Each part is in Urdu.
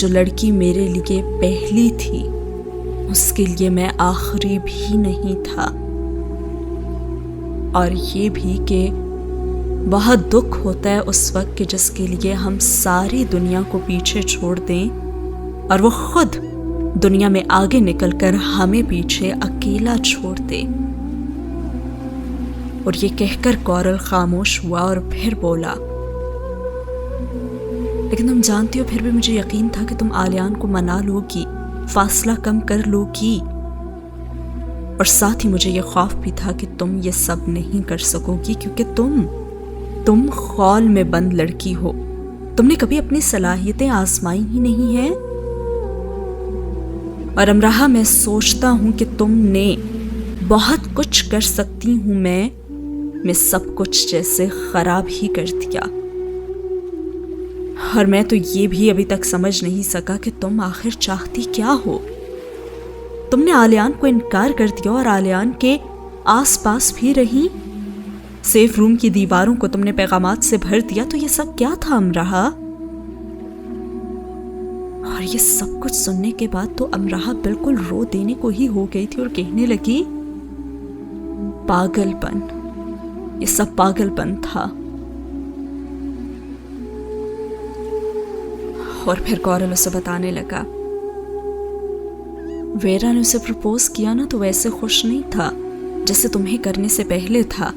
جو لڑکی میرے لیے پہلی تھی اس کے لیے میں آخری بھی نہیں تھا، اور یہ بھی کہ بہت دکھ ہوتا ہے اس وقت کہ جس کے لیے ہم ساری دنیا کو پیچھے چھوڑ دیں اور وہ خود دنیا میں آگے نکل کر ہمیں پیچھے اکیلا چھوڑ دے۔ اور یہ کہہ کر کورل خاموش ہوا اور پھر بولا، لیکن تم جانتی ہو پھر بھی مجھے یقین تھا کہ تم آلیان کو منا لو گی، فاصلہ کم کر لو گی، اور ساتھ ہی مجھے یہ خوف بھی تھا کہ تم یہ سب نہیں کر سکو گی، کیونکہ تم خول میں بند لڑکی ہو، تم نے کبھی اپنی صلاحیتیں آزمائی ہی نہیں ہیں، اور امراہ میں سوچتا ہوں کہ تم نے بہت کچھ کر سکتی ہوں، میں سب کچھ جیسے خراب ہی کر دیا، اور میں تو یہ بھی ابھی تک سمجھ نہیں سکا کہ تم آخر چاہتی کیا ہو۔ تم نے آلیان کو انکار کر دیا اور آلیان کے آس پاس بھی رہی، سیف روم کی دیواروں کو تم نے پیغامات سے بھر دیا، تو یہ سب کیا تھا امراہ؟ اور یہ سب کچھ سننے کے بعد تو امراہ بالکل رو دینے کو ہی ہو گئی تھی اور کہنے لگی، پاگل پن، یہ سب پاگل پن تھا۔ اور پھر کورل اسے بتانے لگا، ویرا نے اسے پرپوز کیا نا تو ویسے خوش نہیں تھا جیسے تمہیں کرنے سے پہلے تھا۔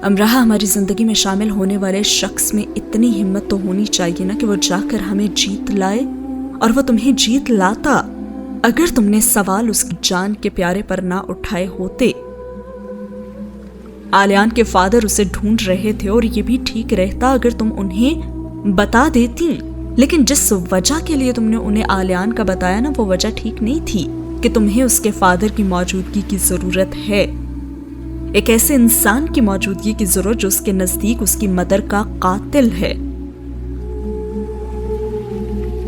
امراہ، ہماری زندگی میں شامل ہونے والے شخص میں اتنی ہمت تو ہونی چاہیے نا کہ وہ جا کر ہمیں جیت لائے، اور وہ تمہیں جیت لاتا اگر تم نے سوال اس کی جان کے پیارے پر نہ اٹھائے ہوتے۔ آلیان کے فادر اسے ڈھونڈ رہے تھے اور یہ بھی ٹھیک رہتا اگر تم انہیں بتا دیتی، لیکن جس وجہ کے لیے تم نے انہیں آلیان کا بتایا نا وہ وجہ ٹھیک نہیں تھی کہ تمہیں اس کے فادر کی موجودگی کی ضرورت ہے، ایک ایسے انسان کی موجودگی کی ضرورت جو اس کے نزدیک اس کی مدر کا قاتل ہے۔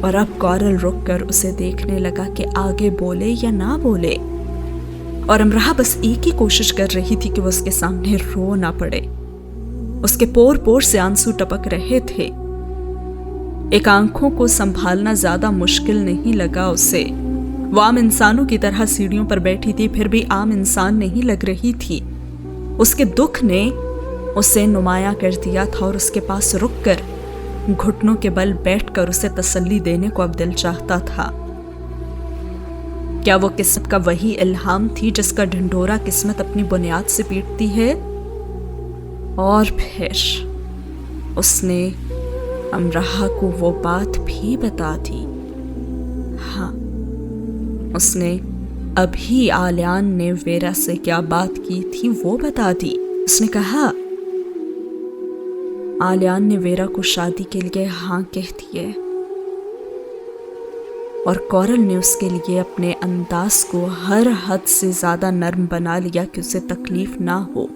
اور اب کورل رک کر اسے دیکھنے لگا کہ آگے بولے یا نہ بولے، اور امراہ بس ایک ہی کوشش کر رہی تھی کہ وہ اس کے سامنے رو نہ پڑے۔ اس کے پور پور سے آنسو ٹپک رہے تھے، ایک آنکھوں کو سنبھالنا زیادہ مشکل نہیں لگا اسے، وہ عام انسانوں کی طرح سیڑھیوں پر بیٹھی تھی پھر بھی عام انسان نہیں لگ رہی تھی، اس کے دکھ نے اسے نمایاں کر دیا تھا، اور اس کے پاس رک کر گھٹنوں کے بل بیٹھ کر اسے تسلی دینے کو اب دل چاہتا تھا۔ کیا وہ قسمت کا وہی الہام تھی جس کا ڈھنڈورا قسمت اپنی بنیاد سے پیٹتی ہے؟ اور پھر اس نے امراہ کو وہ بات بھی بتا دی۔ ہاں، اس نے ابھی آلیان نے ویرا سے کیا بات کی تھی وہ بتا دی۔ اس نے کہا، آلیان نے ویرا کو شادی کے لیے ہاں کہہ دیے، اور کورل نے اس کے لیے اپنے انداز کو ہر حد سے زیادہ نرم بنا لیا کہ اسے تکلیف نہ ہو۔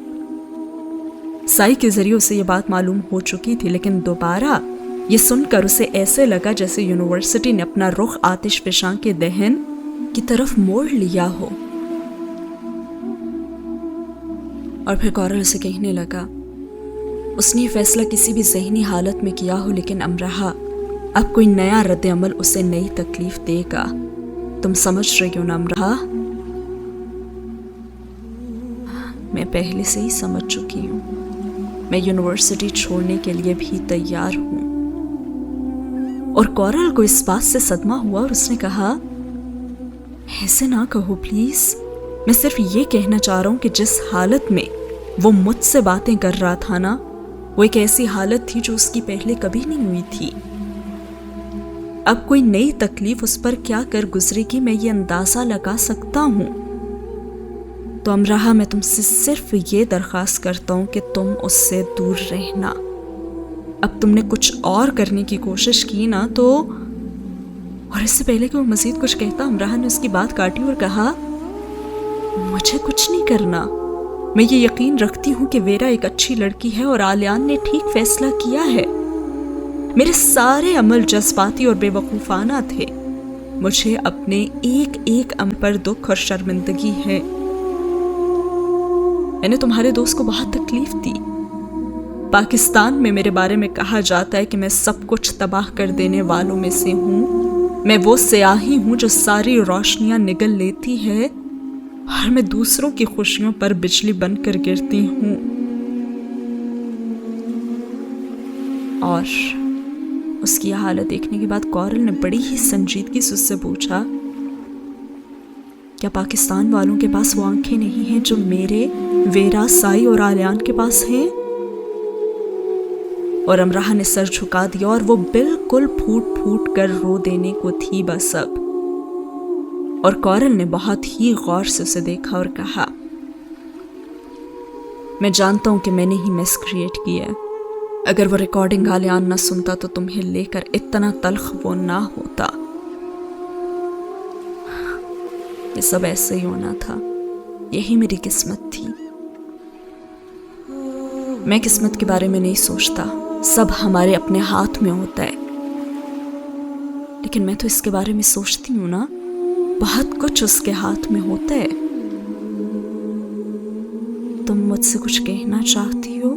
سائی کے ذریعے اسے یہ بات معلوم ہو چکی تھی، لیکن دوبارہ یہ سن کر اسے ایسے لگا جیسے یونیورسٹی نے اپنا رخ آتش فشاں کے دہن کی طرف موڑ لیا ہو۔ اور پھر کورل اسے کہنے لگا، اس نے یہ فیصلہ کسی بھی ذہنی حالت میں کیا ہو، لیکن امراہ اب کوئی نیا رد عمل اسے نئی تکلیف دے گا، تم سمجھ رہی ہو نا امراہ؟ میں پہلے سے ہی سمجھ چکی ہوں، میں یونیورسٹی چھوڑنے کے لیے بھی تیار ہوں۔ اور کورل کو اس بات سے صدمہ ہوا اور اس نے کہا، ایسے نہ کہو پلیز، میں صرف یہ کہنا چاہ رہا ہوں کہ جس حالت میں وہ مجھ سے باتیں کر رہا تھا نا، وہ ایک ایسی حالت تھی جو اس کی پہلے کبھی نہیں ہوئی تھی۔ اب کوئی نئی تکلیف اس پر کیا کر گزرے گی میں یہ اندازہ لگا سکتا ہوں۔ تو امراہ، میں تم سے صرف یہ درخواست کرتا ہوں کہ تم اس سے دور رہنا۔ اب تم نے کچھ اور کرنے کی کوشش کی نا تو… اور اس سے پہلے کہ وہ مزید کچھ کہتا، امراہ نے اس کی بات کاٹی اور کہا، مجھے کچھ نہیں کرنا، میں یہ یقین رکھتی ہوں کہ ویرا ایک اچھی لڑکی ہے اور آلیان نے ٹھیک فیصلہ کیا ہے۔ میرے سارے عمل جذباتی اور بے وقوفانہ تھے، مجھے اپنے ایک ایک عمل پر دکھ اور شرمندگی ہے۔ میں نے تمہارے دوست کو بہت تکلیف دی، پاکستان میں میرے بارے میں کہا جاتا ہے کہ میں سب کچھ تباہ کر دینے والوں میں سے ہوں. میں وہ سیاہی ہوں جو ساری روشنیاں نگل لیتی ہے اور میں دوسروں کی خوشیوں پر بجلی بن کر گرتی ہوں. اور اس کی یہ حالت دیکھنے کے بعد کورل نے بڑی ہی سنجیدگی سے اس سے پوچھا، کیا پاکستان والوں کے پاس وہ آنکھیں نہیں ہیں جو میرے، ویرا، سائی اور آلیان کے پاس ہیں؟ اور امراہ نے سر جھکا دیا اور وہ بالکل پھوٹ پھوٹ کر رو دینے کو تھی بس اب. اور کورل نے بہت ہی غور سے اسے دیکھا اور کہا، میں جانتا ہوں کہ میں نے ہی میس کریٹ کی ہے. اگر وہ ریکارڈنگ آلیان نہ سنتا تو تمہیں لے کر اتنا تلخ وہ نہ ہوتا. یہ سب ایسے ہی ہونا تھا، یہی میری قسمت تھی. میں قسمت کے بارے میں نہیں سوچتا، سب ہمارے اپنے ہاتھ میں ہوتا ہے. لیکن میں تو اس کے بارے میں سوچتی ہوں نا، بہت کچھ اس کے ہاتھ میں ہوتا ہے. تم مجھ سے کچھ کہنا چاہتی ہو؟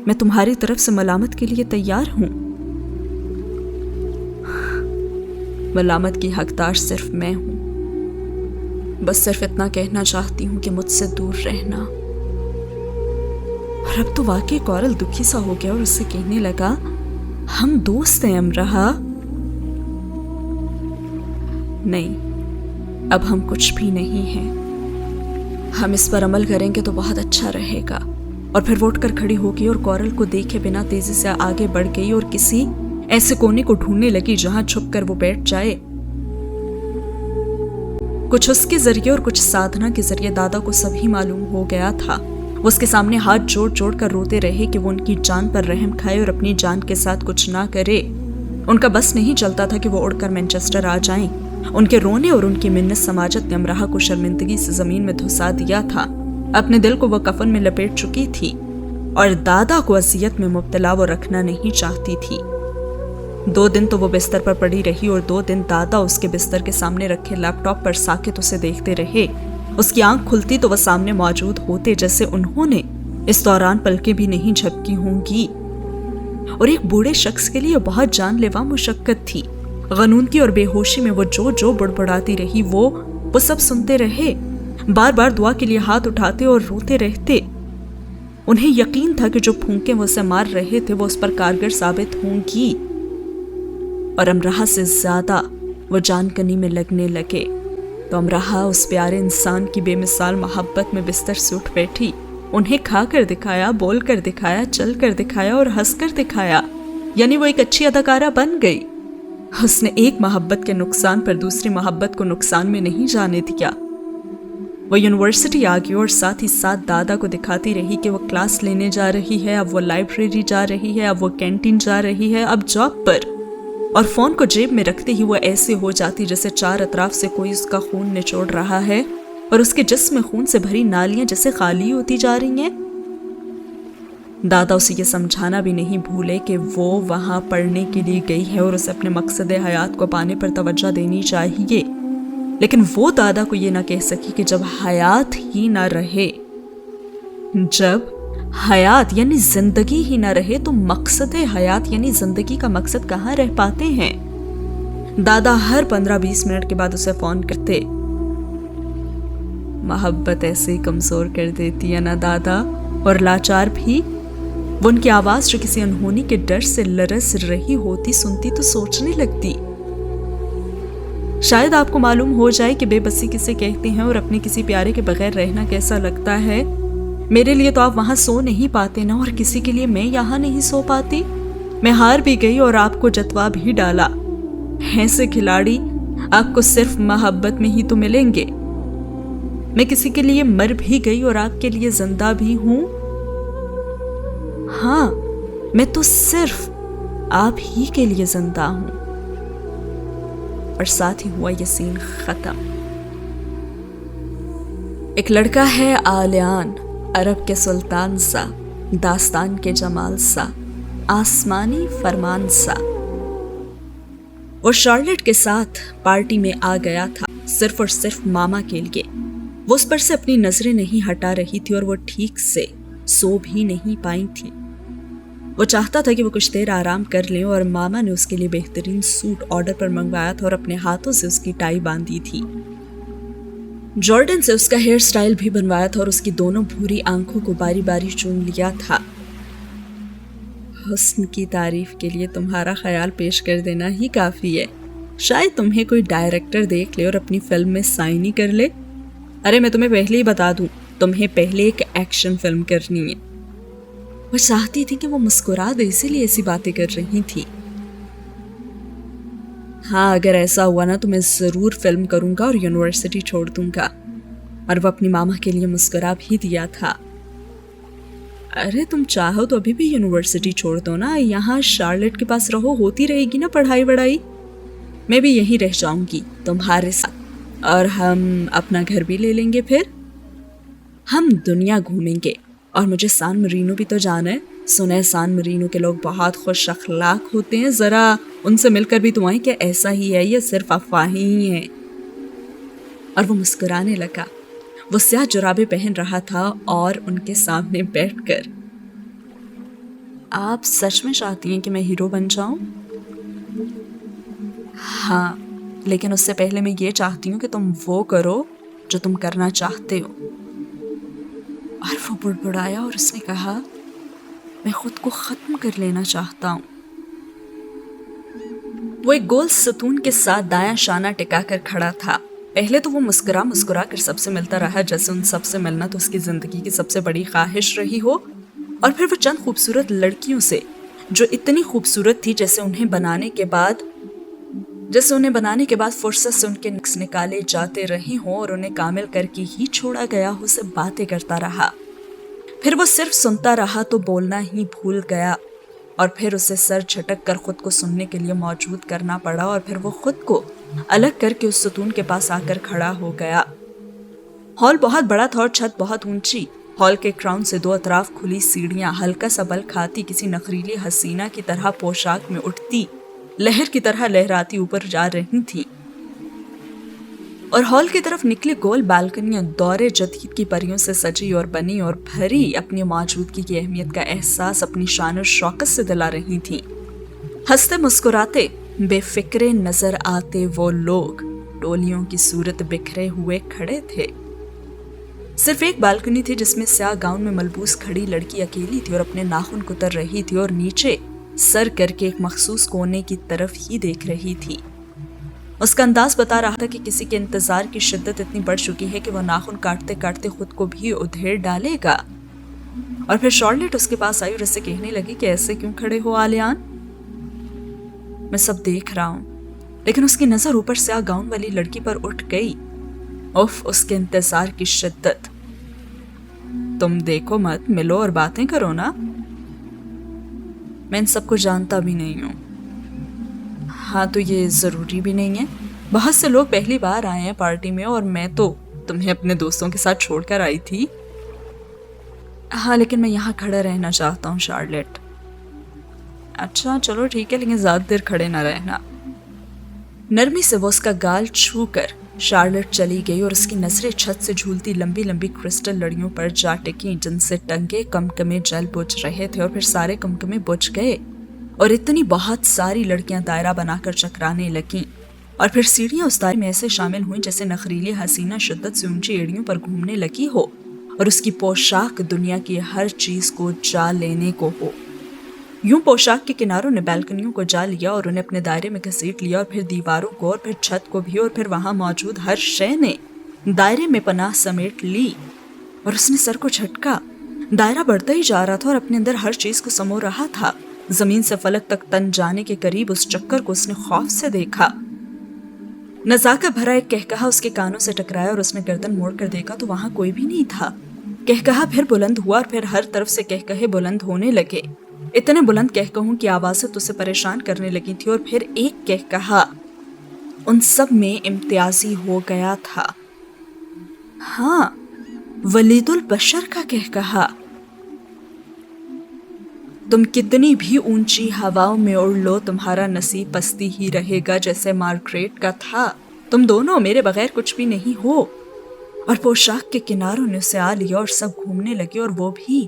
میں تمہاری طرف سے ملامت کے لیے تیار ہوں. ملامت کی حقدار صرف میں ہوں. بس صرف اتنا کہنا چاہتی ہوں کہ مجھ سے دور رہنا. اور اب تو واقعی کورل دکھی سا ہو گیا اور اس سے کہنے لگا، ہم دوست ہیں امراہ. نہیں، اب ہم کچھ بھی نہیں ہیں. ہم اس پر عمل کریں گے تو بہت اچھا رہے گا. اور پھر وہ اٹھ کر کھڑی ہو گئی اور کورل کو دیکھے بنا تیزی سے آگے بڑھ گئی اور کسی ایسے کونے کو ڈھونڈنے لگی جہاں چھپ کر وہ بیٹھ جائے. کچھ اس کے ذریعے اور کچھ سادھنا کے ذریعے دادا کو سبھی معلوم ہو گیا تھا. وہ اس کے سامنے ہاتھ جوڑ جوڑ کر روتے رہے کہ وہ ان کی جان پر رحم کھائے اور اپنی جان کے ساتھ کچھ نہ کرے. ان کا بس نہیں چلتا تھا کہ وہ اڑ کر مینچسٹر آ جائیں. ان کے رونے اور ان کی منت سماجت نے امراہ کو شرمندگی سے زمین میں دھسا دیا تھا. اپنے دل کو وہ کفن میں لپیٹ چکی تھی اور دادا کو اذیت میں مبتلا وہ رکھنا نہیں چاہتی تھی. 2 دن تو وہ بستر پر پڑی رہی اور 2 دن دادا اس کے بستر کے سامنے رکھے لیپ ٹاپ پر ساکت اسے دیکھتے رہے. اس کی آنکھ کھلتی تو وہ سامنے موجود ہوتے جیسے انہوں نے اس دوران پلکیں بھی نہیں جھپکی ہوں گی. اور ایک بوڑھے شخص کے لیے بہت جان لیوا مشقت تھی. غنودگی اور بے ہوشی میں وہ جو بڑبڑاتی رہی وہ سب سنتے رہے. بار بار دعا کے لیے ہاتھ اٹھاتے اور روتے رہتے. انہیں یقین تھا کہ جو پھونکیں وہ اسے مار رہے تھے وہ اس پر کارگر ثابت ہوں گی. اور امراہ سے زیادہ وہ جان کنی میں لگنے لگے. تو امراہ اس پیارے انسان کی بے مثال محبت میں بستر سے اٹھ بیٹھی. انہیں کھا کر دکھایا، بول کر دکھایا، چل کر دکھایا اور ہنس کر دکھایا. یعنی وہ ایک اچھی اداکارہ بن گئی. اس نے ایک محبت کے نقصان پر دوسری محبت کو نقصان میں نہیں جانے دیا. وہ یونیورسٹی آ گئی اور ساتھ ہی ساتھ دادا کو دکھاتی رہی کہ وہ کلاس لینے جا رہی ہے، اب وہ لائبریری جا رہی ہے، اب وہ کینٹین جا رہی ہے، اب جاب پر. اور فون کو جیب میں رکھتے ہی وہ ایسے ہو جاتی جیسے 4 اطراف سے کوئی اس کا خون نچوڑ رہا ہے اور اس کے جسم میں خون سے بھری نالیاں جیسے خالی ہوتی جا رہی ہیں. دادا اسے یہ سمجھانا بھی نہیں بھولے کہ وہ وہاں پڑھنے کے لیے گئی ہے اور اسے اپنے مقصد حیات کو پانے پر توجہ دینی چاہیے. لیکن وہ دادا کو یہ نہ کہہ سکی کہ جب حیات ہی نہ رہے، جب حیات یعنی زندگی ہی نہ رہے تو مقصد حیات یعنی زندگی کا مقصد کہاں رہ پاتے ہیں. دادا ہر 15-20 منٹ کے بعد اسے فون کرتے. محبت ایسے ہی کمزور کر دیتی ہے نا دادا، اور لاچار بھی. وہ ان کی آواز جو کسی انہونی کے ڈر سے لرز رہی ہوتی سنتی تو سوچنے لگتی. شاید آپ کو معلوم ہو جائے کہ بے بسی کسے کہتے ہیں اور اپنے کسی پیارے کے بغیر رہنا کیسا لگتا ہے. میرے لیے تو آپ وہاں سو نہیں پاتے نا، اور کسی کے لیے میں یہاں نہیں سو پاتی. میں ہار بھی گئی اور آپ کو جتوا بھی ڈالا. ایسے کھلاڑی آپ کو صرف محبت میں ہی تو ملیں گے. میں کسی کے لیے مر بھی گئی اور آپ کے لیے زندہ بھی ہوں. ہاں، میں تو صرف آپ ہی کے لیے زندہ ہوں. اور ساتھ ہی ہوا یہ سین ختم. ایک لڑکا ہے آلیان، عرب کے سلطان سا، داستان کے جمال سا، آسمانی فرمان سا. وہ شارلٹ کے ساتھ پارٹی میں آ گیا تھا صرف اور صرف ماما کے لیے. وہ اس پر سے اپنی نظریں نہیں ہٹا رہی تھی اور وہ ٹھیک سے سو بھی نہیں پائی تھی. وہ چاہتا تھا کہ وہ کچھ دیر آرام کر لیں اور ماما نے اس کے لیے بہترین سوٹ آرڈر پر منگوایا تھا اور اپنے ہاتھوں سے اس کی ٹائی باندھی تھی۔ جارڈن سے اس کا ہیئر سٹائل بھی بنوایا تھا اور اس کی دونوں بھوری آنکھوں کو باری باری چون لیا تھا۔ حسن کی تعریف کے لیے تمہارا خیال پیش کر دینا ہی کافی ہے، شاید تمہیں کوئی ڈائریکٹر دیکھ لے اور اپنی فلم میں سائن ہی کر لے۔ ارے میں تمہیں پہلے ہی بتا دوں، تمہیں پہلے ایک ایکشن فلم کرنی ہے۔ وہ چاہتی تھی کہ وہ مسکرا دے، اسی لیے ایسی باتیں کر رہی تھی۔ ہاں اگر ایسا ہوا نا تو میں ضرور فلم کروں گا اور یونیورسٹی چھوڑ دوں گا۔ اور وہ اپنی ماما کے لیے مسکرا بھی دیا تھا۔ ارے تم چاہو تو ابھی بھی یونیورسٹی چھوڑ دو نا، یہاں شارلٹ کے پاس رہو، ہوتی رہے گی نا پڑھائی وڑھائی۔ میں بھی یہیں رہ جاؤں گی تمہارے ساتھ، اور ہم اپنا گھر بھی لے لیں گے، پھر ہم دنیا گھومیں گے۔ اور مجھے سان مرینو بھی تو جانا ہے، سنا ہے سان مرینو کے لوگ بہت خوش اخلاق ہوتے ہیں، ذرا ان سے مل کر بھی تو آئیں کہ ایسا ہی ہے، یہ صرف افواہیں ہی ہیں۔ اور وہ مسکرانے لگا۔ وہ سیاہ جرابیں پہن رہا تھا اور ان کے سامنے بیٹھ کر۔ آپ سچ میں چاہتی ہیں کہ میں ہیرو بن جاؤں؟ ہاں، لیکن اس سے پہلے میں یہ چاہتی ہوں کہ تم وہ کرو جو تم کرنا چاہتے ہو۔ اور وہ بڑبڑایا اور اس نے کہا، میں خود کو ختم کر لینا چاہتا ہوں۔ وہ ایک گول ستون کے ساتھ دایاں شانہ ٹکا کر کھڑا تھا۔ پہلے تو وہ مسکرا کر سب سے ملتا رہا، جیسے ان سب سے ملنا تو اس کی زندگی کی سب سے بڑی خواہش رہی ہو۔ اور پھر وہ چند خوبصورت لڑکیوں سے، جو اتنی خوبصورت تھی جیسے انہیں بنانے کے بعد فرصت سے ان کے نقص نکالے جاتے رہے ہوں اور انہیں کامل کر کے ہی چھوڑا گیا ہو، سے باتیں کرتا رہا۔ پھر وہ صرف سنتا رہا تو بولنا ہی بھول گیا، اور پھر اسے سر جھٹک کر خود کو سننے کے لیے موجود کرنا پڑا، اور پھر وہ خود کو الگ کر کے اس ستون کے پاس آ کر کھڑا ہو گیا۔ ہال بہت بڑا تھا اور چھت بہت اونچی۔ ہال کے کراؤن سے دو اطراف کھلی سیڑھیاں ہلکا سا بل کھاتی کسی نخریلی حسینہ کی طرح پوشاک میں اٹھتی لہر کی طرح لہراتی اوپر جا رہی تھی، اور ہال کی طرف نکلی گول بالکنیاں دور جدید کی پریوں سے سجی اور بنی اور بھری اپنی موجودگی کی اہمیت کا احساس اپنی شان و شوکت سے دلا رہی تھیں۔ ہنستے مسکراتے بے فکرے نظر آتے وہ لوگ ٹولیوں کی صورت بکھرے ہوئے کھڑے تھے۔ صرف ایک بالکنی تھی جس میں سیاہ گاؤن میں ملبوس کھڑی لڑکی اکیلی تھی اور اپنے ناخن کتر رہی تھی اور نیچے سر کر کے ایک مخصوص کونے کی طرف ہی دیکھ رہی تھی۔ اس کا انداز بتا رہا تھا کہ کسی کے انتظار کی شدت اتنی بڑھ چکی ہے کہ وہ ناخن کاٹتے کاٹتے خود کو بھی ادھیڑ ڈالے گا۔ اور پھر شارلٹ اس کے پاس آئی اور اس سے کہنے لگی کہ ایسے کیوں کھڑے ہو آلیان؟ میں سب دیکھ رہا ہوں۔ لیکن اس کی نظر اوپر سیاہ گاؤن والی لڑکی پر اٹھ گئی۔ اف، اس کے انتظار کی شدت۔ تم دیکھو مت، ملو اور باتیں کرو نا۔ میں ان سب کو جانتا بھی نہیں ہوں۔ ہاں تو یہ ضروری بھی نہیں ہے، بہت سے لوگ پہلی بار آئے ہیں پارٹی میں، اور میں تو تمہیں اپنے دوستوں کے ساتھ چھوڑ کر آئی تھی۔ ہاں لیکن میں یہاں کھڑا رہنا چاہتا ہوں شارلٹ۔ اچھا چلو ٹھیک ہے، لیکن زیادہ دیر کھڑے نہ رہنا۔ نرمی سے وہ اس کا گال چھو کر شارلٹ چلی گئی اور اس کی نظریں چھت سے جھولتی لمبی لمبی کرسٹل لڑیوں پر جا ٹکیں جن سے ٹنگے کمکمے جل بجھ رہے تھے، اور پھر سارے کمکمے بجھ گئے اور اتنی بہت ساری لڑکیاں دائرہ بنا کر چکرانے لگیں، اور پھر سیڑھیاں اس دائرے میں ایسے شامل ہوئیں جیسے نخریلی حسینہ شدت سے اونچی ایڑیوں پر گھومنے لگی ہو اور اس کی پوشاک دنیا کی ہر چیز کو جا لینے کو ہو۔ یوں پوشاک کے کناروں نے بالکنیوں کو جا لیا اور انہیں اپنے دائرے میں گھسیٹ لیا، اور پھر دیواروں کو اور پھر چھت کو بھی، اور پھر وہاں موجود ہر شے نے دائرے میں پناہ سمیٹ لی۔ اور اس نے سر کو جھٹکا۔ دائرہ بڑھتا ہی جا رہا تھا اور اپنے اندر ہر چیز کو سمو رہا تھا۔ زمین سے فلک تک تن جانے کے قریب اس چکر کو اس نے خوف سے دیکھا۔ نزاکت بھرا ایک کہکہا اس کے کانوں سے ٹکرایا اور اس نے گردن موڑ کر دیکھا تو وہاں کوئی بھی نہیں تھا۔ کہکہا پھر بلند ہوا اور پھر ہر طرف سے کہکہے بلند ہونے لگے۔ اتنے بلند کہکہوں کی آوازیں تو اسے پریشان کرنے لگی تھی، اور پھر ایک کہکہا ان سب میں امتیازی ہو گیا تھا۔ ہاں، ولید البشر کا کہکہا۔ تم کتنی بھی اونچی ہواؤں میں اڑ لو، تمہارا نصیب پستی ہی رہے گا، جیسے مارگریٹ کا تھا۔ تم دونوں میرے بغیر کچھ بھی نہیں ہو۔ اور پوشاک کے کناروں نے اسے آ لیا اور سب گھومنے لگے، اور وہ بھی۔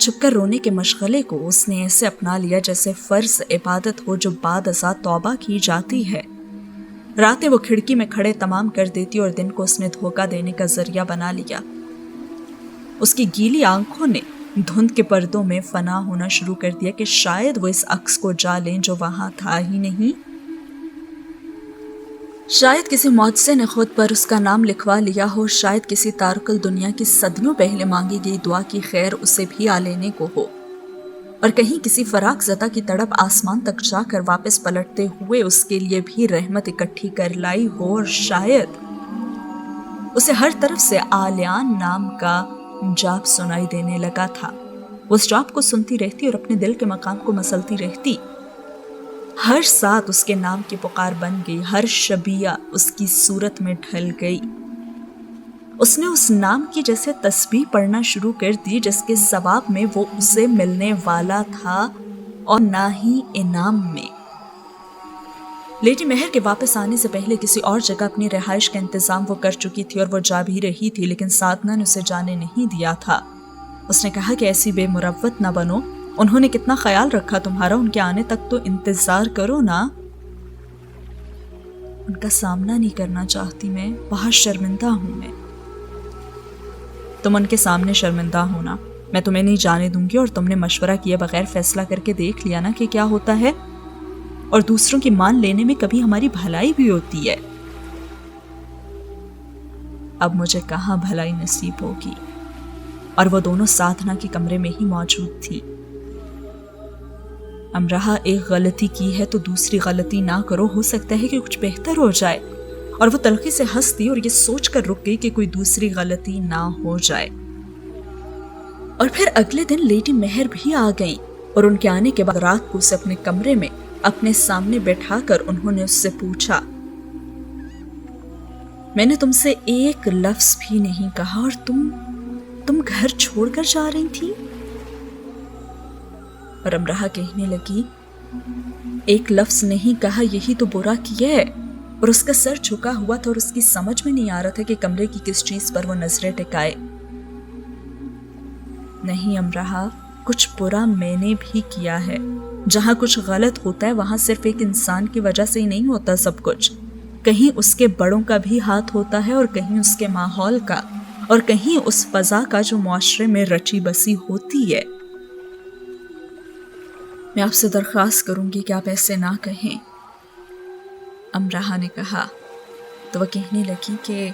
چھپ کر رونے کے مشغلے کو اس نے ایسے اپنا لیا جیسے فرض عبادت ہو جو بعد ازاں توبہ کی جاتی ہے۔ راتیں وہ کھڑکی میں کھڑے تمام کر دیتی اور دن کو اس نے دھوکہ دینے کا ذریعہ بنا لیا۔ اس کی گیلی آنکھوں نے دھند کے پردوں میں فنا ہونا شروع کر دیا کہ شاید وہ اس عکس کو جا لیں جو وہاں تھا ہی نہیں۔ شاید کسی معجزے نے خود پر اس کا نام لکھوا لیا ہو، شاید کسی تارک الدنیا کی صدیوں پہلے مانگی گئی دعا کی خیر اسے بھی آ لینے کو ہو، اور کہیں کسی فراق زدہ کی تڑپ آسمان تک جا کر واپس پلٹتے ہوئے اس کے لیے بھی رحمت اکٹھی کر لائی ہو، اور شاید اسے ہر طرف سے آلیان نام کا جاپ سنائی دینے لگا تھا۔ وہ اس جاپ کو سنتی رہتی اور اپنے دل کے مقام کو مسلتی رہتی۔ ہر ساتھ اس کے نام کی پکار بن گئی، ہر شبیہ اس کی صورت میں ڈھل گئی۔ اس نے اس نام کی جیسے تسبیح پڑھنا شروع کر دی جس کے ثواب میں وہ اسے ملنے والا تھا اور نہ ہی انعام میں۔ لیڈی مہر کے واپس آنے سے پہلے کسی اور جگہ اپنی رہائش کا انتظام وہ کر چکی تھی اور وہ جا بھی رہی تھی، لیکن سادنا نے اسے جانے نہیں دیا تھا۔ اس نے کہا کہ ایسی بے مروت نہ بنو، انہوں نے کتنا خیال رکھا تمہارا، ان کے آنے تک تو انتظار کرو نا۔ ان کا سامنا نہیں کرنا چاہتی میں، بہت شرمندہ ہوں میں۔ تم ان کے سامنے شرمندہ ہونا میں تمہیں نہیں جانے دوں گی، اور تم نے مشورہ کیے بغیر فیصلہ کر کے دیکھ لیا نا کہ کیا ہوتا ہے، اور دوسروں کی مان لینے میں کبھی ہماری بھلائی بھی ہوتی ہے۔ اب مجھے کہاں بھلائی نصیب ہوگی، اور وہ دونوں سادھنا کے کمرے میں ہی موجود تھی۔ امرہا ایک غلطی کی ہے تو دوسری غلطی نہ کرو، ہو سکتا ہے کہ کچھ بہتر ہو جائے، اور وہ تلخی سے ہنس دی اور یہ سوچ کر رک گئی کہ کوئی دوسری غلطی نہ ہو جائے۔ اور پھر اگلے دن لیڈی مہر بھی آ گئیں، اور ان کے آنے کے بعد رات کو اسے اپنے کمرے میں اپنے سامنے بیٹھا کر انہوں نے اس سے پوچھا، میں نے تم سے ایک لفظ بھی نہیں کہا اور تم گھر چھوڑ کر جا رہی تھی؟ اور امرہا کہنے لگی، ایک لفظ نہیں کہا، یہی تو برا کیا ہے۔ اور اس کا سر جھکا ہوا تھا اور اس کی سمجھ میں نہیں آ رہا تھا کہ کمرے کی کس چیز پر وہ نظریں ٹکائے۔ نہیں امرہا، کچھ برا میں نے بھی کیا ہے۔ جہاں کچھ غلط ہوتا ہے وہاں صرف ایک انسان کی وجہ سے ہی نہیں ہوتا سب کچھ، کہیں اس کے بڑوں کا بھی ہاتھ ہوتا ہے، اور کہیں اس کے ماحول کا، اور کہیں اس فضا کا جو معاشرے میں رچی بسی ہوتی ہے۔ میں آپ سے درخواست کروں گی کہ آپ ایسے نہ کہیں، امرہا نے کہا۔ تو وہ کہنے لگی کہ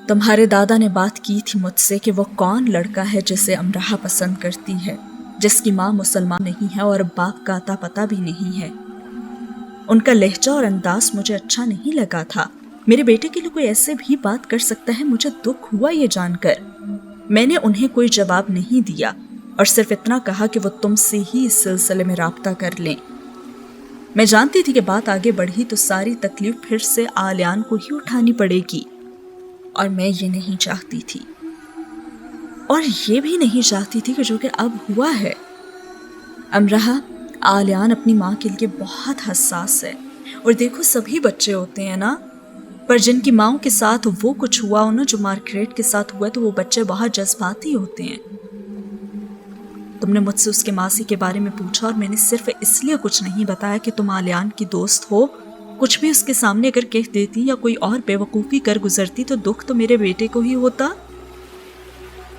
تمہارے دادا نے بات کی تھی مجھ سے کہ وہ کون لڑکا ہے جسے امرہا پسند کرتی ہے، جس کی ماں مسلمان نہیں ہے اور باپ کا اتا پتہ بھی نہیں ہے۔ ان کا لہجہ اور انداز مجھے اچھا نہیں لگا تھا۔ میرے بیٹے کے لیے کوئی ایسے بھی بات کر سکتا ہے؟ مجھے دکھ ہوا یہ جان کر۔ میں نے انہیں کوئی جواب نہیں دیا، اور صرف اتنا کہا کہ وہ تم سے ہی اس سلسلے میں رابطہ کر لیں۔ میں جانتی تھی کہ بات آگے بڑھی تو ساری تکلیف پھر سے آلیان کو ہی اٹھانی پڑے گی، اور میں یہ نہیں چاہتی تھی، اور یہ بھی نہیں چاہتی تھی کہ جو کہ اب ہوا ہے۔ امرہا، آلیان اپنی ماں کے لیے بہت حساس ہے، اور دیکھو سبھی بچے ہوتے ہیں نا، پر جن کی ماؤں کے ساتھ وہ کچھ ہوا ہو نا جو مارگریٹ کے ساتھ ہوا ہے، تو وہ بچے بہت جذباتی ہوتے ہیں۔ تم نے مجھ سے اس کے ماسی کے بارے میں پوچھا، اور میں نے صرف اس لیے کچھ نہیں بتایا کہ تم آلیان کی دوست ہو۔ کچھ بھی اس کے سامنے اگر کہہ دیتی یا کوئی اور بے وقوفی کر گزرتی تو دکھ تو میرے بیٹے کو ہی ہوتا۔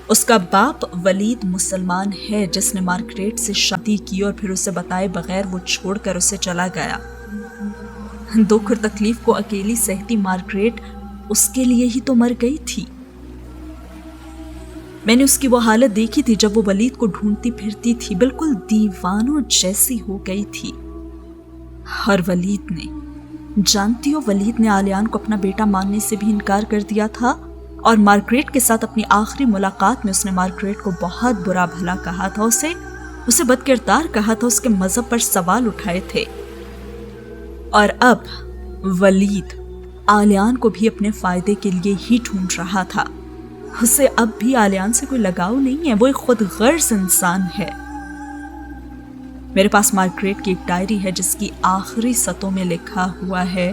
اس کا باپ ولید مسلمان ہے جس نے مارگریٹ سے شادی کی، اور پھر اسے بتائے بغیر وہ چھوڑ کر اسے چلا گیا۔ دکھ اور تکلیف کو اکیلی سہتی مارگریٹ اس کے لیے ہی تو مر گئی تھی۔ میں نے اس کی وہ حالت دیکھی تھی جب وہ ولید کو ڈھونڈتی پھرتی تھی، بالکل دیوانوں جیسی ہو گئی تھی۔ اور ولید نے، جانتی ہو، ولید نے آلیان کو اپنا بیٹا ماننے سے بھی انکار کر دیا تھا، اور مارگریٹ کے ساتھ اپنی آخری ملاقات میں اس نے مارگریٹ کو بہت برا بھلا کہا تھا، اسے بد کردار کہا تھا، اس کے مذہب پر سوال اٹھائے تھے۔ اور اب ولید آلیان کو بھی اپنے فائدے کے لیے ہی ڈھونڈ رہا تھا۔ اسے اب بھی آلیان سے کوئی لگاؤ نہیں ہے، وہ ایک خود غرض انسان ہے۔ میرے پاس مارگریٹ کی ایک ڈائری ہے جس کی آخری سطروں میں لکھا ہوا ہے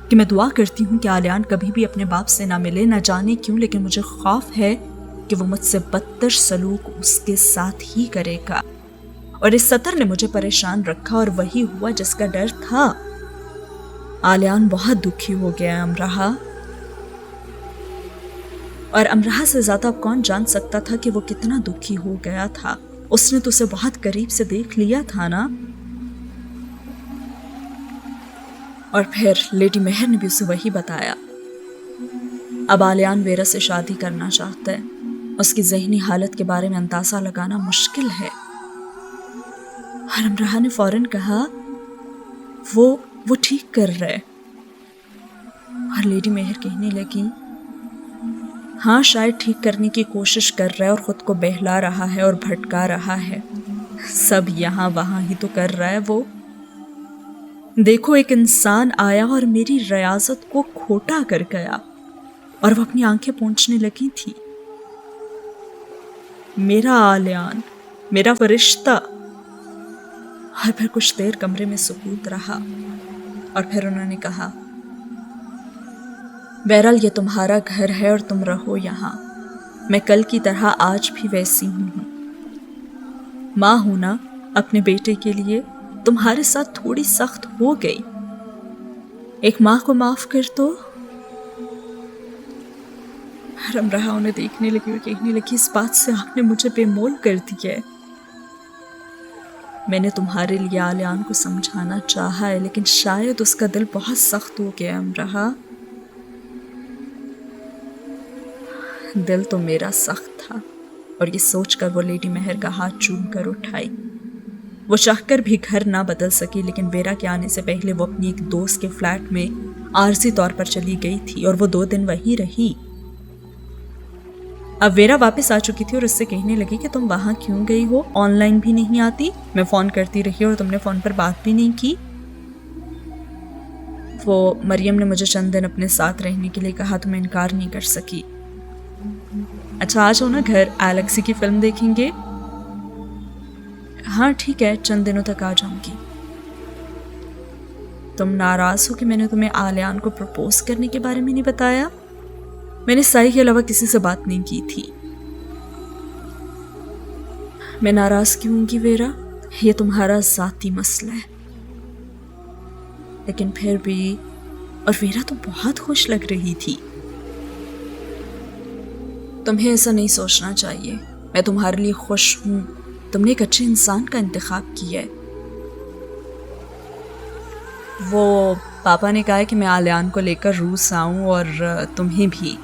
کہ میں دعا کرتی ہوں کہ آلیان کبھی بھی اپنے باپ سے نہ ملے، نہ جانے کیوں، لیکن مجھے خوف ہے کہ وہ مجھ سے بدتر سلوک اس کے ساتھ ہی کرے گا، اور اس سطر نے مجھے پریشان رکھا اور وہی ہوا جس کا ڈر تھا۔ آلیان بہت دکھی ہو گیا امراہ، اور امراہ سے زیادہ اب کون جان سکتا تھا کہ وہ کتنا دکھی ہو گیا تھا۔ اس نے تو اسے بہت قریب سے دیکھ لیا تھا نا۔ اور پھر لیڈی مہر نے بھی اسے وہی بتایا۔ اب آلیان ویرا سے شادی کرنا چاہتا ہے۔ اس کی ذہنی حالت کے بارے میں اندازہ لگانا مشکل ہے۔ اور امراہ نے فوراً کہا وہ ٹھیک کر رہے۔ اور لیڈی مہر کہنے لگی ہاں شاید ٹھیک کرنے کی کوشش کر رہا ہے اور خود کو بہلا رہا ہے اور بھٹکا رہا ہے، سب یہاں وہاں ہی تو کر رہا ہے وہ۔ دیکھو ایک انسان آیا اور میری ریاضت کو کھوٹا کر گیا، اور وہ اپنی آنکھیں پونچھنے لگی تھی۔ میرا آلیان، میرا فرشتہ۔ اور پھر کچھ دیر کمرے میں سکوت رہا، اور پھر انہوں نے کہا بہرحال یہ تمہارا گھر ہے اور تم رہو یہاں۔ میں کل کی طرح آج بھی ویسی ہوں۔ ماں ہونا اپنے بیٹے کے لیے تمہارے ساتھ تھوڑی سخت ہو گئی، ایک ماں کو معاف کر دو۔ امراہ انہیں دیکھنے لگی اور کہنے لگی اس بات سے آپ نے مجھے بے مول کر دیا ہے۔ میں نے تمہارے لیے آلیان کو سمجھانا چاہا ہے، لیکن شاید اس کا دل بہت سخت ہو گیا امراہ۔ دل تو میرا سخت تھا۔ اور یہ سوچ کر وہ لیڈی مہر کا ہاتھ چوم کر اٹھائی۔ وہ چاہ کر بھی گھر نہ بدل سکی، لیکن ویرا کے آنے سے پہلے وہ اپنی ایک دوست کے فلیٹ میں عارضی طور پر چلی گئی تھی، اور وہ 2 دن وہیں رہی۔ اب ویرا واپس آ چکی تھی اور اس سے کہنے لگی کہ تم وہاں کیوں گئی ہو؟ آن لائن بھی نہیں آتی، میں فون کرتی رہی اور تم نے فون پر بات بھی نہیں کی۔ وہ مریم نے مجھے چند دن اپنے ساتھ رہنے کے لیے کہا تو میں انکار نہیں کر سکی۔ اچھا آ جاؤ نا گھر، الیکسی کی فلم دیکھیں گے۔ ہاں ٹھیک ہے، چند دنوں تک آ جاؤں گی۔ تم ناراض ہو کہ میں نے تمہیں آلیان کو پرپوز کرنے کے بارے میں نہیں بتایا؟ میں نے سائی کے علاوہ کسی سے بات نہیں کی تھی۔ میں ناراض کیوں ہوں گی ویرا؟ یہ تمہارا ذاتی مسئلہ ہے۔ لیکن پھر بھی، اور ویرا تو بہت خوش لگ رہی تھی۔ تمہیں ایسا نہیں سوچنا چاہیے، میں تمہارے لیے خوش ہوں، تم نے ایک اچھے انسان کا انتخاب کیا ہے۔ وہ پاپا نے کہا ہے کہ میں آلیان کو لے کر روس آؤں اور تمہیں بھی۔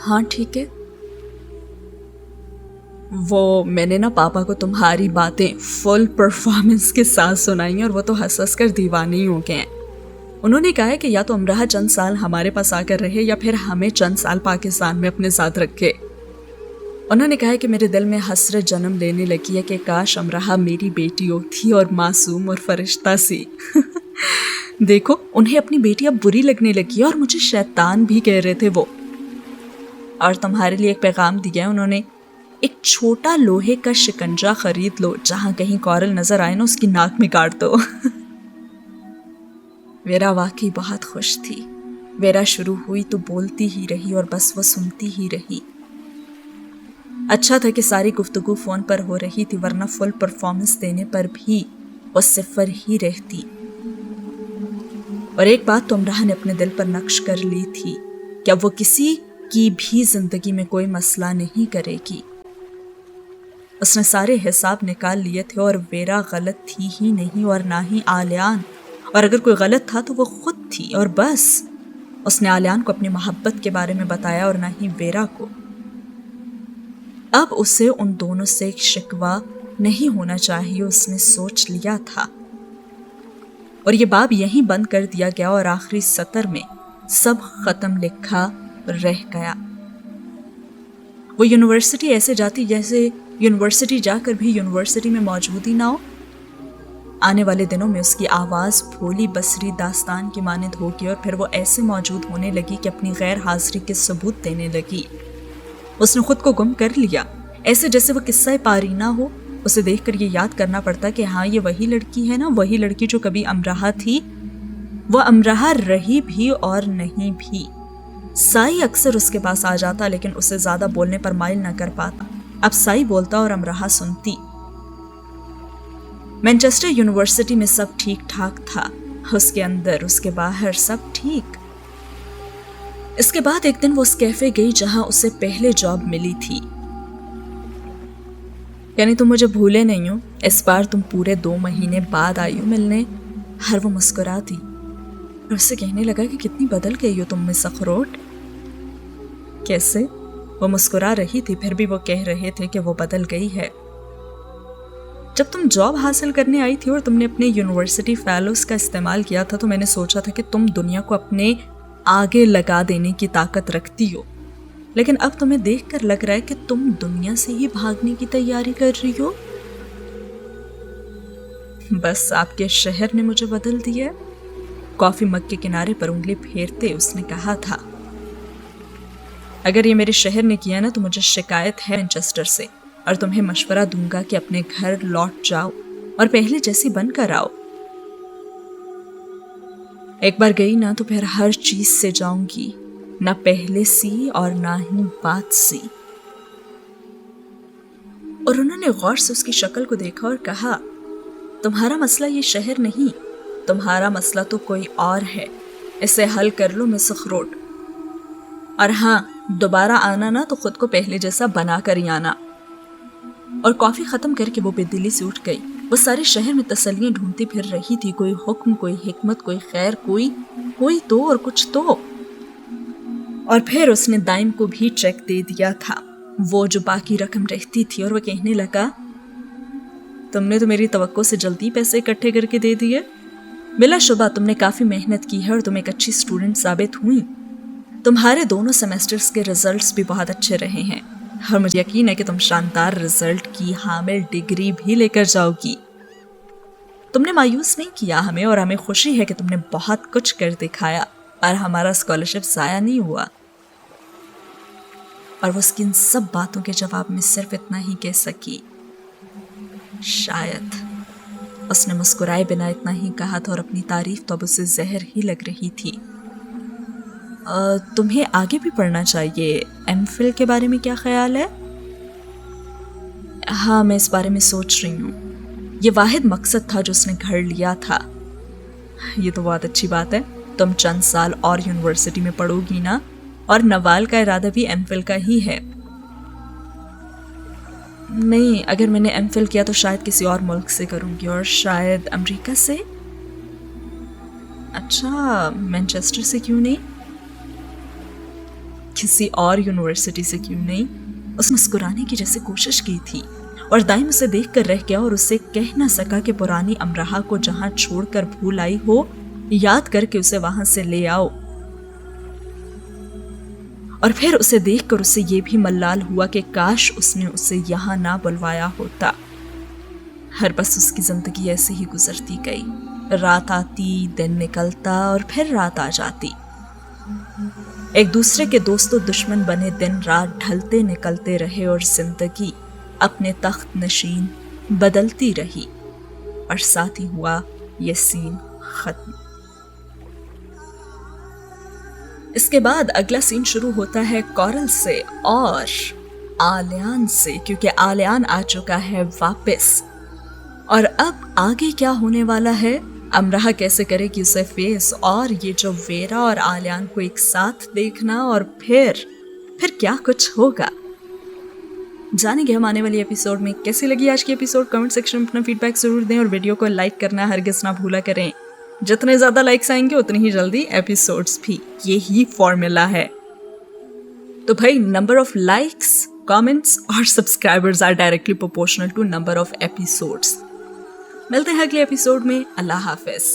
ہاں ٹھیک ہے۔ وہ میں نے نا پاپا کو تمہاری باتیں فل پرفارمنس کے ساتھ سنائی اور وہ تو ہنس ہنس کر دیوانے ہی ہو گئے ہیں۔ انہوں نے کہا ہے کہ یا تو امراہ چند سال ہمارے پاس آ کر رہے یا پھر ہمیں چند سال پاکستان میں اپنے ساتھ رکھے۔ انہوں نے کہا ہے کہ میرے دل میں حسرت جنم لینے لگی ہے کہ کاش امراہ میری بیٹی ہوتی اور معصوم اور فرشتہ سی۔ دیکھو انہیں اپنی بیٹی اب بری لگنے لگی اور مجھے شیطان بھی کہہ رہے تھے وہ۔ اور تمہارے لیے ایک پیغام دیا ہے انہوں نے، ایک چھوٹا لوہے کا شکنجا خرید لو، جہاں کہیں کورل نظر آئے نا اس کی ناک میں کاٹ دو۔ ویرا واقعی بہت خوش تھی۔ ویرا شروع ہوئی تو بولتی ہی رہی اور بس وہ سنتی ہی رہی۔ اچھا تھا کہ ساری گفتگو فون پر ہو رہی تھی، ورنہ فل پرفارمنس دینے پر بھی وہ 0 ہی رہتی۔ اور ایک بات تو امراہ نے اپنے دل پر نقش کر لی تھی کہ اب وہ کسی کی بھی زندگی میں کوئی مسئلہ نہیں کرے گی۔ اس نے سارے حساب نکال لیے تھے اور ویرا غلط تھی ہی نہیں اور نہ ہی آلیان، اور اگر کوئی غلط تھا تو وہ خود تھی، اور بس اس نے آلیان کو اپنی محبت کے بارے میں بتایا اور نہ ہی ویرا کو۔ اب اسے ان دونوں سے ایک شکوہ نہیں ہونا چاہیے، اس نے سوچ لیا تھا۔ اور یہ باب یہیں بند کر دیا گیا اور آخری سطر میں سب ختم لکھا رہ گیا۔ وہ یونیورسٹی ایسے جاتی جیسے یونیورسٹی جا کر بھی یونیورسٹی میں موجود ہی نہ ہو۔ آنے والے دنوں میں اس کی آواز بھولی بصری داستان کی مانند ہوگی اور پھر وہ ایسے موجود ہونے لگی کہ اپنی غیر حاضری کے ثبوت دینے لگی۔ اس نے خود کو گم کر لیا، ایسے جیسے وہ قصہ پارینہ ہو۔ اسے دیکھ کر یہ یاد کرنا پڑتا کہ ہاں یہ وہی لڑکی ہے نا، وہی لڑکی جو کبھی امراہ تھی۔ وہ امراہ رہی بھی اور نہیں بھی۔ سائی اکثر اس کے پاس آ جاتا لیکن اسے زیادہ بولنے پر مائل نہ کر پاتا. اب سائی بولتا اور امراہ سنتی. مینچسٹر یونیورسٹی میں سب ٹھیک ٹھاک تھا، اس کے اندر اس کے باہر سب ٹھیک. اس کے بعد ایک دن وہ اس کیفے گئی جہاں اسے پہلے جاب ملی تھی. یعنی تم مجھے بھولے نہیں ہو، اس بار تم پورے 2 مہینے بعد آئی ہو ملنے. ہر وہ مسکرا دی اور اسے کہنے لگا کہ کتنی بدل گئی ہو تم مس اخروٹ. کیسے؟ وہ مسکرا رہی تھی، پھر بھی وہ کہہ رہے تھے کہ وہ بدل گئی ہے. جب تم جاب حاصل کرنے آئی تھی اور تم نے اپنے یونیورسٹی فیلوز کا استعمال کیا تھا تو میں نے سوچا تھا کہ تم دنیا کو اپنے آگے لگا دینے کی طاقت رکھتی ہو، لیکن اب تمہیں دیکھ کر لگ رہا ہے کہ تم دنیا سے ہی بھاگنے کی تیاری کر رہی ہو. بس آپ کے شہر نے مجھے بدل دیا. کافی مگ کے کنارے پر انگلی پھیرتے اس نے کہا تھا. اگر یہ میرے شہر نے کیا نا تو مجھے شکایت ہے مینچسٹر سے، اور تمہیں مشورہ دوں گا کہ اپنے گھر لوٹ جاؤ اور پہلے جیسی بن کر آؤ. ایک بار گئی نا تو پھر ہر چیز سے جاؤں گی، نہ پہلے سی اور نہ ہی بات سی. اور انہوں نے غور سے اس کی شکل کو دیکھا اور کہا، تمہارا مسئلہ یہ شہر نہیں، تمہارا مسئلہ تو کوئی اور ہے. اسے حل کر لو مس اخروٹ. اور ہاں، دوبارہ آنا نا تو خود کو پہلے جیسا بنا کر ہی آنا. اور کافی ختم کر کے وہ بے دلی سے اٹھ گئی. وہ سارے شہر میں تسلیاں ڈھونڈتی پھر رہی تھی، کوئی حکم، کوئی حکمت، کوئی خیر، کوئی تو اور کچھ تو. اور پھر اس نے دائم کو بھی چیک دے دیا تھا، وہ جو باقی رقم رہتی تھی، اور وہ کہنے لگا، تم نے تو میری توقع سے جلدی پیسے اکٹھے کر کے دے دیے. بلا شبہ تم نے کافی محنت کی ہے اور تم ایک اچھی اسٹوڈنٹ ثابت ہوئی. تمہارے دونوں سیمیسٹرز کے ریزلٹس بھی بہت اچھے رہے ہیں اور مجھے یقین ہے کہ تم شاندار رزلٹ کی حامل ڈگری بھی لے کر جاؤ گی. تم نے مایوس نہیں کیا ہمیں، اور ہمیں خوشی ہے کہ تم نے بہت کچھ کر دکھایا اور ہمارا اسکالرشپ ضائع نہیں ہوا. اور وہ اس کی ان سب باتوں کے جواب میں صرف اتنا ہی کہہ سکی، شاید. اس نے مسکرائے بنا اتنا ہی کہا تھا، اور اپنی تعریف تو اب اسے زہر ہی لگ رہی تھی. تمہیں آگے بھی پڑھنا چاہیے. ایم فل کے بارے میں کیا خیال ہے؟ ہاں، میں اس بارے میں سوچ رہی ہوں. یہ واحد مقصد تھا جو اس نے گھڑ لیا تھا. یہ تو بہت اچھی بات ہے. تم چند سال اور یونیورسٹی میں پڑھو گی نا، اور نوال کا ارادہ بھی ایم فل کا ہی ہے. نہیں، اگر میں نے ایم فل کیا تو شاید کسی اور ملک سے کروں گی، اور شاید امریکہ سے. اچھا، مینچسٹر سے کیوں نہیں؟ کسی اور یونیورسٹی سے کیوں نہیں؟ اس مسکرانے کی جیسے کوشش کی تھی، اور دائم اسے دیکھ کر رہ گیا اور اسے کہہ نہ سکا کہ پرانی امراہ کو جہاں چھوڑ کر بھول آئی ہو، یاد کر کے اسے وہاں سے لے آؤ. اور پھر اسے دیکھ کر اسے یہ بھی ملال ہوا کہ کاش اس نے اسے یہاں نہ بلوایا ہوتا. ہر بس اس کی زندگی ایسے ہی گزرتی گئی. رات آتی، دن نکلتا، اور پھر رات آ جاتی. ایک دوسرے کے دوست و دشمن بنے دن رات ڈھلتے نکلتے رہے، اور زندگی اپنے تخت نشین بدلتی رہی. اور ساتھ ہی ہوا یہ سین ختم. اس کے بعد اگلا سین شروع ہوتا ہے کورل سے اور آلیان سے، کیونکہ آلیان آ چکا ہے واپس. اور اب آگے کیا ہونے والا ہے، امراہ کیسے کرے گی اسے فیس، اور یہ جو ویرا اور آلیان کو ایک ساتھ دیکھنا، اور پھر کیا کچھ ہوگا، جانیں گے ہم آنے والی ایپیسوڈ میں. کیسی لگی آج کی ایپیسوڈ؟ کمنٹ سیکشن میں اپنا فیڈ بیک ضرور دیں، اور ویڈیو کو لائک کرنا ہرگز نہ بھولا کریں. جتنے زیادہ لائکس آئیں گے اتنی ہی جلدی ایپیسوڈز بھی. یہی فارمولا ہے. تو بھائی، نمبر آف لائکس، کامنٹس اور subscribers are directly proportional to number of episodes. ملتے ہیں اگلے ایپیسوڈ میں. اللہ حافظ.